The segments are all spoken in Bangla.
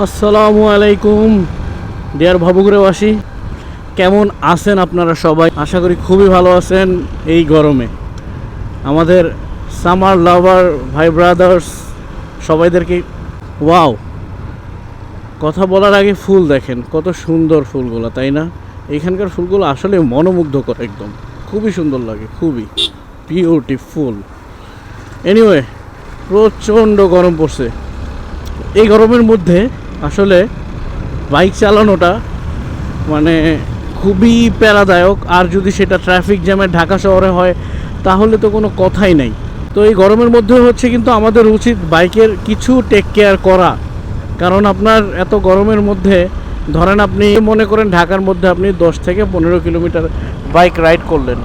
আসসালামু আলাইকুম ডিয়ার ভাবুগুড়াবাসী, কেমন আছেন আপনারা সবাই? আশা করি খুবই ভালো আছেন। এই গরমে আমাদের সামার লাভার ভাই ব্রাদার্স সবাইদেরকে ওয়াও, কথা বলার আগে ফুল দেখেন কত সুন্দর ফুলগুলো, তাই না? এখানকার ফুলগুলো আসলে মনোমুগ্ধকর, একদম খুবই সুন্দর লাগে, খুবই বিউটিফুল। এনিওয়ে, প্রচণ্ড গরম পড়ছে। এই গরমের মধ্যে আসলে বাইক চালানোটা মানে খুবই প্যারাদায়ক, আর যদি সেটা ট্রাফিক জ্যামে ঢাকা শহরে হয় তাহলে তো কোনো কথাই নাই। তো এই গরমের মধ্যে হচ্ছে কিন্তু আমাদের উচিত বাইকের কিছু টেক কেয়ার করা, কারণ আপনার এত গরমের মধ্যে ধরেন আপনি মনে করেন ঢাকার মধ্যে আপনি 10 থেকে 15 কিলোমিটার বাইক রাইড করলেন,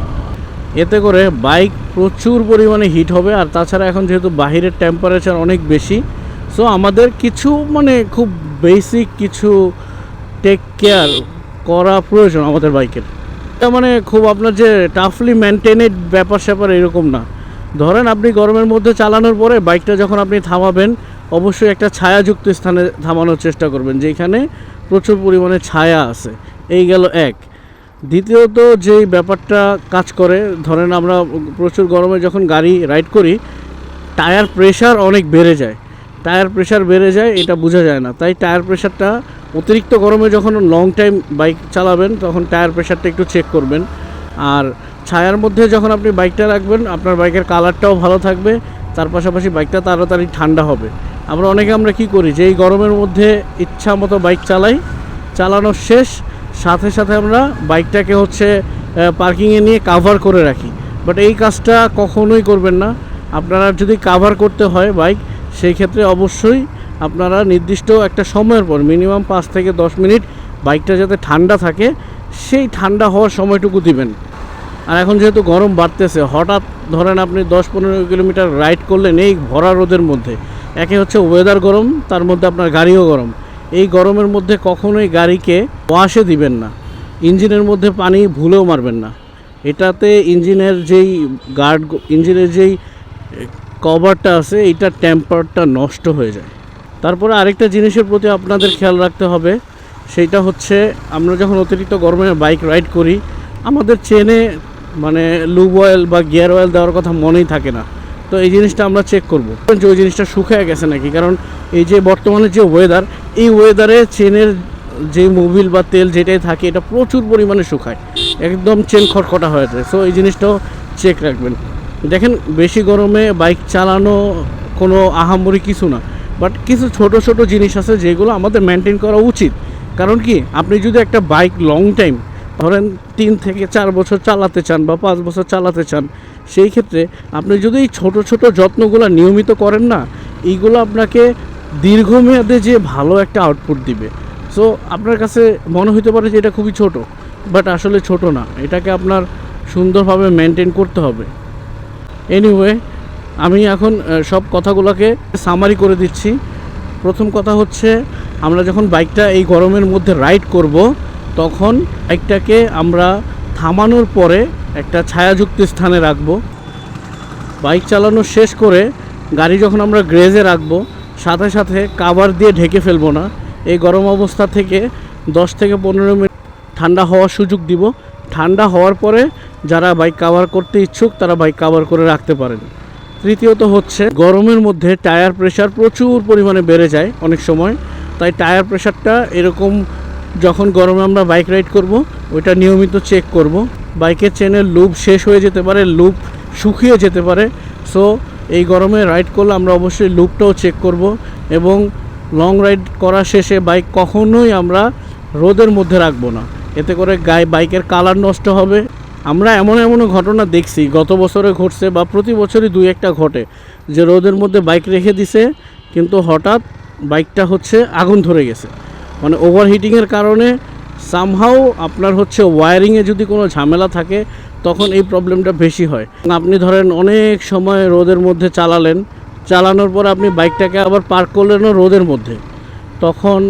এতে করে বাইক প্রচুর পরিমাণে হিট হবে। আর তাছাড়া এখন যেহেতু বাহিরের টেম্পারেচার অনেক বেশি, সো আমাদের কিছু খুব বেসিক কিছু টেক কেয়ার করা প্রয়োজন আমাদের বাইকের। এটা খুব আপনার যে টাফলি মেনটেনেড ব্যাপার স্যাপার এরকম না। ধরেন আপনি গরমের মধ্যে চালানোর পরে বাইকটা যখন আপনি থামাবেন, অবশ্যই একটা ছায়াযুক্ত স্থানে থামানোর চেষ্টা করবেন যেখানে প্রচুর পরিমাণে ছায়া আছে। এই গেল এক। দ্বিতীয়ত যেই ব্যাপারটা কাজ করে, ধরেন আমরা প্রচুর গরমে যখন গাড়ি রাইড করি, টায়ার প্রেশার অনেক বেড়ে যায়। টায়ার প্রেশার বেড়ে যায় এটা বোঝা যায় না, তাই টায়ার প্রেশারটা অতিরিক্ত গরমে যখন লং টাইম বাইক চালাবেন তখন টায়ার প্রেশারটা একটু চেক করবেন। আর ছায়ার মধ্যে যখন আপনি বাইকটা রাখবেন, আপনার বাইকের কালারটাও ভালো থাকবে, তার পাশাপাশি বাইকটা তাড়াতাড়ি ঠান্ডা হবে। আমরা কী করি যে এই গরমের মধ্যে ইচ্ছা মতো বাইক চালাই, চালানোর শেষ সাথে সাথে আমরা বাইকটাকে পার্কিংয়ে নিয়ে কাভার করে রাখি। বাট এই কাজটা কখনোই করবেন না। আপনারা যদি কাভার করতে হয় বাইক, সেই ক্ষেত্রে অবশ্যই আপনারা নির্দিষ্ট একটা সময়ের পর মিনিমাম 5 থেকে 10 মিনিট বাইকটা যাতে ঠান্ডা থাকে সেই ঠান্ডা হওয়ার সময়টুকু দিবেন। আর এখন যেহেতু গরম বাড়তেছে, হঠাৎ ধরেন আপনি 10-15 কিলোমিটার রাইড করলেন এই ভরা রোদের মধ্যে, একে হচ্ছে ওয়েদার গরম, তার মধ্যে আপনার গাড়িও গরম। এই গরমের মধ্যে কখনোই গাড়িকে ওয়াশে দিবেন না, ইঞ্জিনের মধ্যে পানি ভুলেও মারবেন না। এটাতে ইঞ্জিনের যেই কভারটা আছে এইটার টেম্পারটা নষ্ট হয়ে যায়। তারপরে আরেকটা জিনিসের প্রতি আপনাদের খেয়াল রাখতে হবে, সেইটা হচ্ছে আমরা যখন অতিরিক্ত গরমে বাইক রাইড করি, আমাদের চেনে লুব অয়েল বা গিয়ার অয়েল দেওয়ার কথা মনেই থাকে না। তো এই জিনিসটা আমরা চেক করব যে ওই জিনিসটা শুকিয়ে গেছে নাকি, কারণ এই যে বর্তমানে যে ওয়েদার, এই ওয়েদারে চেনের যে মোবিল বা তেল যেটাই থাকে এটা প্রচুর পরিমাণে শুকায়, একদম চেন খটখটা হয়ে যায়। সো এই জিনিসটাও চেক রাখবেন। দেখেন, বেশি গরমে বাইক চালানো কোনো আহামরি কিছু না, বাট কিছু ছোট ছোট জিনিস আছে যেগুলো আমাদের মেনটেন করা উচিত। কারণ কি, আপনি যদি একটা বাইক লং টাইম ধরেন 3 থেকে 4 বছর চালাতে চান বা 5 বছর চালাতে চান, সেই ক্ষেত্রে আপনি যদি এই ছোটো ছোটো যত্নগুলো নিয়মিত করেন না, এইগুলো আপনাকে দীর্ঘমেয়াদে যে ভালো একটা আউটপুট দিবে। সো আপনার কাছে মনে হতে পারে যে এটা খুবই ছোট, বাট আসলে ছোট না, এটাকে আপনার সুন্দরভাবে মেনটেন করতে হবে। এনিওয়ে, আমি এখন সব কথাগুলোকে সামারি করে দিচ্ছি। প্রথম কথা হচ্ছে, আমরা যখন বাইকটা এই গরমের মধ্যে রাইড করব, তখন বাইকটাকে আমরা থামানোর পরে একটা ছায়াযুক্ত স্থানে রাখব। বাইক চালানো শেষ করে গাড়ি যখন আমরা গ্যারেজে রাখবো, সাথে সাথে কাভার দিয়ে ঢেকে ফেলবো না। এই গরম অবস্থা থেকে 10 থেকে 15 মিনিট ঠান্ডা হওয়ার সুযোগ দিব। ঠান্ডা হওয়ার পরে যারা বাইক কাভার করতে ইচ্ছুক তারা বাইক কাভার করে রাখতে পারেন। তৃতীয়ত হচ্ছে, গরমের মধ্যে টায়ার প্রেশার প্রচুর পরিমাণে বেড়ে যায় অনেক সময়, তাই টায়ার প্রেশারটা এরকম যখন গরমে আমরা বাইক রাইড করব ওইটা নিয়মিত চেক করব। বাইকের চেনের লুব শেষ হয়ে যেতে পারে, লুব শুকিয়ে যেতে পারে। সো এই গরমে রাইড করলে আমরা অবশ্যই লুবটাও চেক করব। এবং লং রাইড করা শেষে বাইক কখনোই আমরা রোদের মধ্যে রাখবো না, এতে করে বাইকের কালার নষ্ট হবে। আমরা এমনও ঘটনা দেখছি, গত বছরে ঘটছে বা প্রতি বছরই 2-1টা ঘটে, যে রোদের মধ্যে বাইক রেখে দিছে কিন্তু হঠাৎ বাইকটা আগুন ধরে গেছে। ওভারহিটিংয়ের কারণে সামহাও আপনার ওয়ারিংয়ে যদি কোনো ঝামেলা থাকে তখন এই প্রবলেমটা বেশি হয়। আপনি ধরেন অনেক সময় রোদের মধ্যে চালানোর পর আপনি বাইকটাকে আবার পার্ক করলেনও রোদের মধ্যে, তখন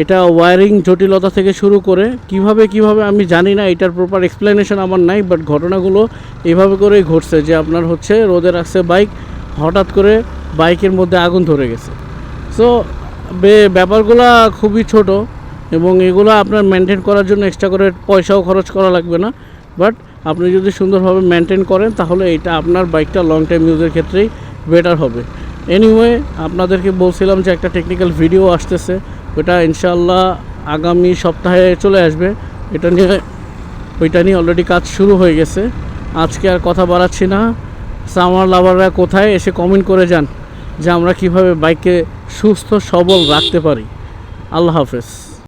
এটা ওয়ারিং জটিলতা থেকে শুরু করে কিভাবে আমি জানি না, এটার প্রপার এক্সপ্লেনেশন আমার নাই, বাট ঘটনাগুলো এইভাবে করেই ঘটছে যে আপনার রোদে রাখছে বাইক, হঠাৎ করে বাইকের মধ্যে আগুন ধরে গেছে। সো ব্যাপারগুলো খুবই ছোট এবং এগুলো আপনার মেনটেন করার জন্য এক্সট্রা করে পয়সাও খরচ করা লাগবে না। বাট আপনি যদি সুন্দরভাবে মেনটেন করেন তাহলে এটা আপনার বাইকটা লং টাইম ইউজের ক্ষেত্রেই বেটার হবে। এনিওয়ে, আপনাদেরকে বলছিলাম যে একটা টেকনিক্যাল ভিডিও আসতেছে, ওটা ইনশাআল্লাহ আগামী সপ্তাহে চলে আসবে। ওইটা নিয়ে অলরেডি কাজ শুরু হয়ে গেছে। আজকে আর কথা বাড়াচ্ছি না। সামার লাভাররা কোথায় এসে কমেন্ট করে যান যে আমরা কিভাবে বাইককে সুস্থ সবল রাখতে পারি। আল্লাহ হাফেজ।